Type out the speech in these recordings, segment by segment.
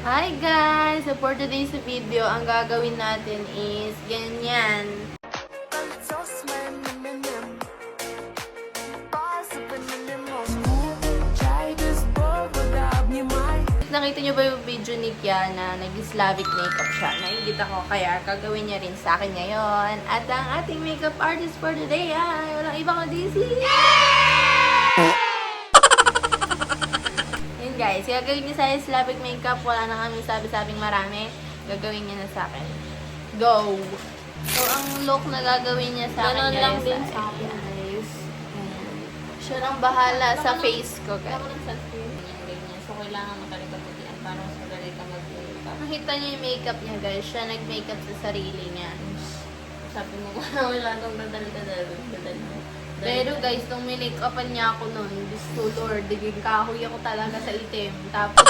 Hi guys! So for today's video, ang gagawin natin is ganyan. Nakita niyo ba yung video ni Kiana? Nag-Slavic makeup siya. Nainggit ako kaya gagawin niya rin sa akin ngayon. At ang ating makeup artist for today ay walang iba kundi si... Guys, gagawin niya sa Slavic makeup. Wala na kami sabi-sabing marami. Gagawin niya na sa akin. Go! So, ang look na gagawin niya sa akin, guys, lang din sa akin, guys. Siya lang bahala sa face ko, guys. Ako ng sunscreen. Ganyan. So, kailangan makalikot mo yan para mas madali ka mag-makeup. Nakita niyo yung makeup niya, guys. Siya nag-makeup sa sarili niya. Sabi mo, wala kang dadal. Pero guys, nung minake-upan niya ako nun, gusto Lord, diging kahoy ako talaga sa itim. Tapos,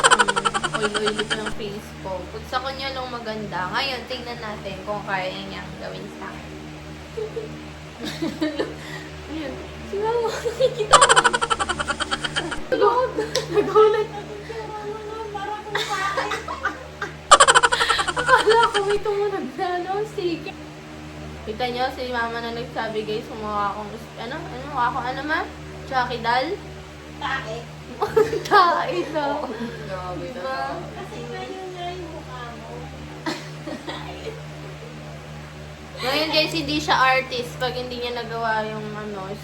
oil-oil ko ng face ko. Pagsa ko niya nung maganda. Ngayon, tingnan natin kung kaya niya gawin sa akin. Ayun. Si Mama, nakikita mo. Nagulat. Akala ko may tumunod na, no? Sige. Kita niyo, si Mama na nagsabi, guys, mukha akong, mukha akong, ma? Chucky doll? Tae. Tae daw. Grabe Diba? Kasi ngayon nga yung mukha mo. Ngayon, guys, hindi siya artist pag hindi niya nagawa yung,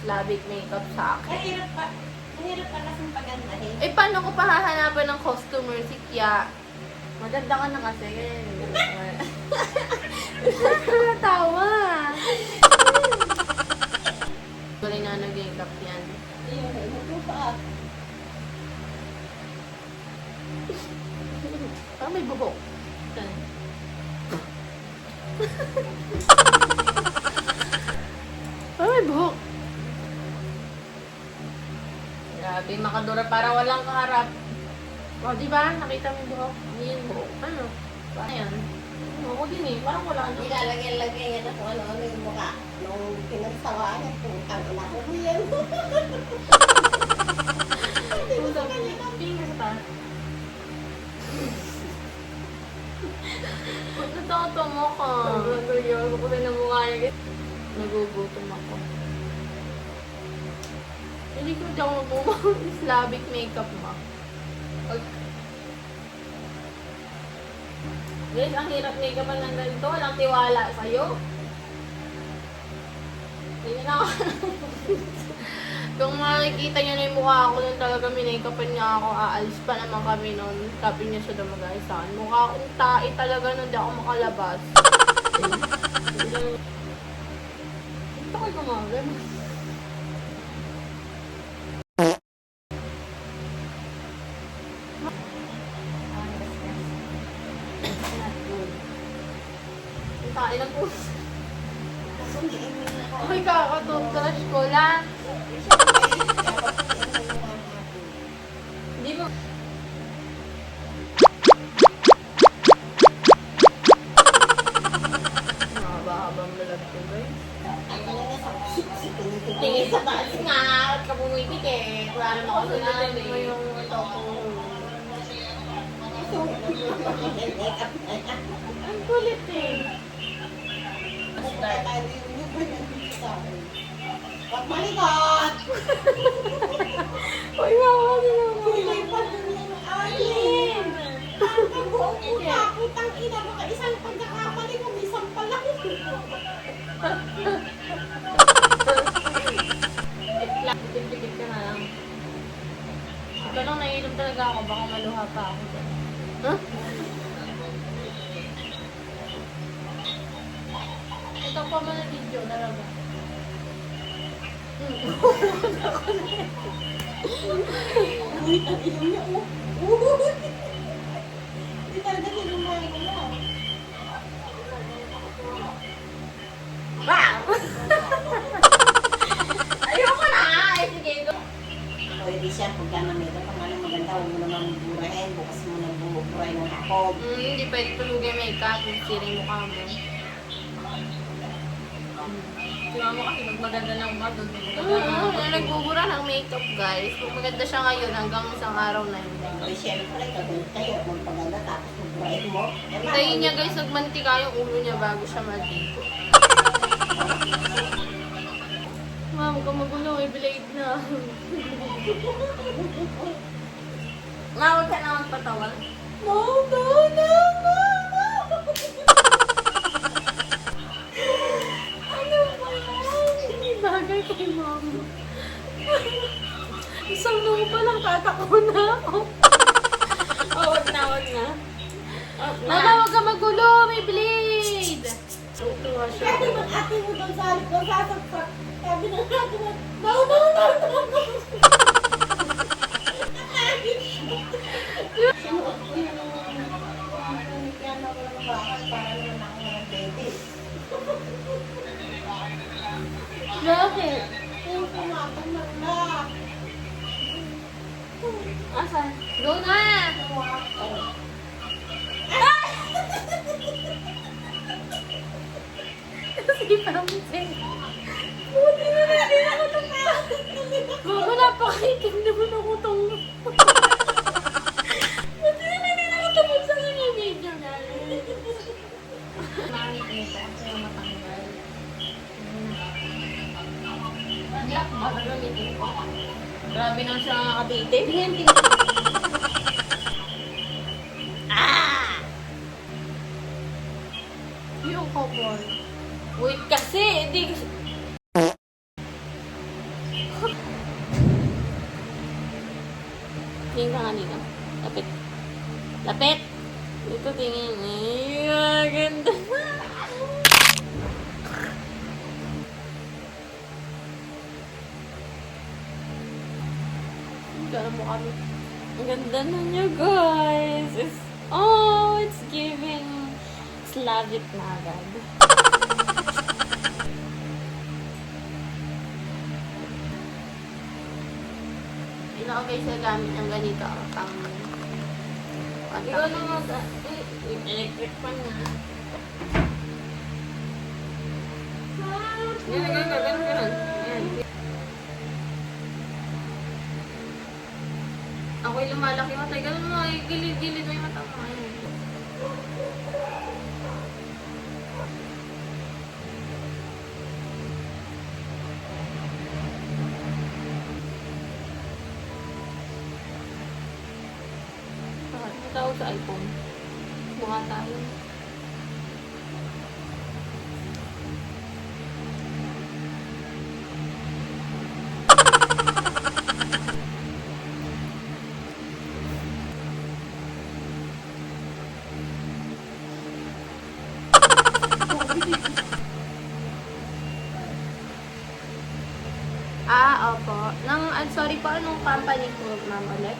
Slavic makeup sa akin. Mahirap pa kasing pagandahin. Eh, paano ko pahahanapan ng customer si Kya? Maganda ka na kasi. Natawa. Wala na nag-makeup yan. Ayun, magpupaat. Parang may buhok. Parang may buhok. Grabe, makadura. Parang walang kaharap. O, di ba? Nakita mo yung buhok? Yung buhok. Ano? Paano yan? Ako din eh. Parang wala na. Ilalagay yan ako ano yung mukha. Nung pinagsawaan at putang ina ko yan. Tingin pa. Ba't natato mo ka? Nagagayo ko rin ang mukha niya. Nagugutom ako. Hindi ko dyan magmumang Slavic makeup mo. Guys, ang hirap make-upan ng ganito. Walang tiwala sa'yo. Hindi na ako. Kung makikita niyo na yung mukha ko nun talaga minake-upan niya ako, aalis pa naman kami nun. Sabi niya siya dumagay sa akin. Mukha akong tae talaga nun, di ako makalabas. Gusto ko gumagal. Ang tae ng puso. Ay, kakatoothbrush ko lang. Hindi mo... Mahaba-habang lalag ko, guys. Tingin sa taas nga. At ka pumipikit. Wala naman ako sinabi. mo yung ito ko. Ang kulit eh. Wag malikot! Uy, mama, sinabi. Kulipad na yung alin! Ang buong puta, putang ina, baka isang pagkakamali kung isang pala. Tipid ka na lang. Ito lang naiinom talaga ako, baka maluha pa ako. Huh? Ito pa man na video, talaga. Uy, ang ilong niya, oh. Hindi talaga nilumayan ko na. Bang! Ayoko na! Ay, sige. Pwede siya, pagka namita pang ano maganda, huwag mo naman burahin, bukas mo na buray ng ako. Hindi pwede tulugin makeup, siring mukha mo. Si mama kasi magmaganda ng mukha doon. Nagbubura ng makeup, guys. Kung maganda siya ngayon, hanggang isang araw na yun. Ay, syempre, kagulit kayo. Magpaganda tapos Hintayin niya guys, nagmantika yung ulo niya bago siya maligo. Ma'am, huwag ka magulo, may blade na. Ma'am, huwag ka na magpatawa. No, no, no, no, no. Ano ba yan? Hindi bagay kay mama. Isang nung pa lang tatako na ako. Oh, wag na, wag na. Wag na. Mama, huwag ka magulo, may blade! Tuwa siya. Sabi ng ate mo doon sa likod, sasaksak. Sabi ng ate mo, no, no, no, no, no. Sinuot ko yung piano ko ng bakal para naman ako ng baby. Bakit? Yung pumatong na na. Asan? Go na! Sige, pamit. Buti na hindi ako napasok. Mama, napakaitim naman ako itong... Buti na hindi ako tapos sa kanya video na. Mangit nito kasi matanggal. Black ba? Gagamitin ko. Grabe na siya nakakabite. Tingnan, tingnan. Yung couple. Wait kasi, hindi kasi... Tingin ka nga dito. Lapit. Lapit! Dito tingin. Ay, ganda. Gano'n mo kami. Ang ganda na niya, guys. It's giving Slavic na agad. Hindi na ako guys nagamit ng ganito. Pang... Ikaw na mag... electric fan na. Ganun, ganun, ganun, ganun. Ayan. Ako'y lumalaki mata. Ganun mo, gilid-gilid mo yung mata mo. Ayan. Tawag sa iPhone. Mukha tayo. Opo. Sorry po, anong company po, ma'am, ulit?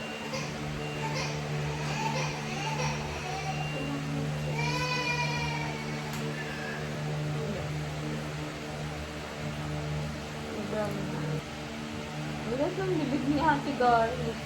Ang ganda ng bibig ni Ate Garlic.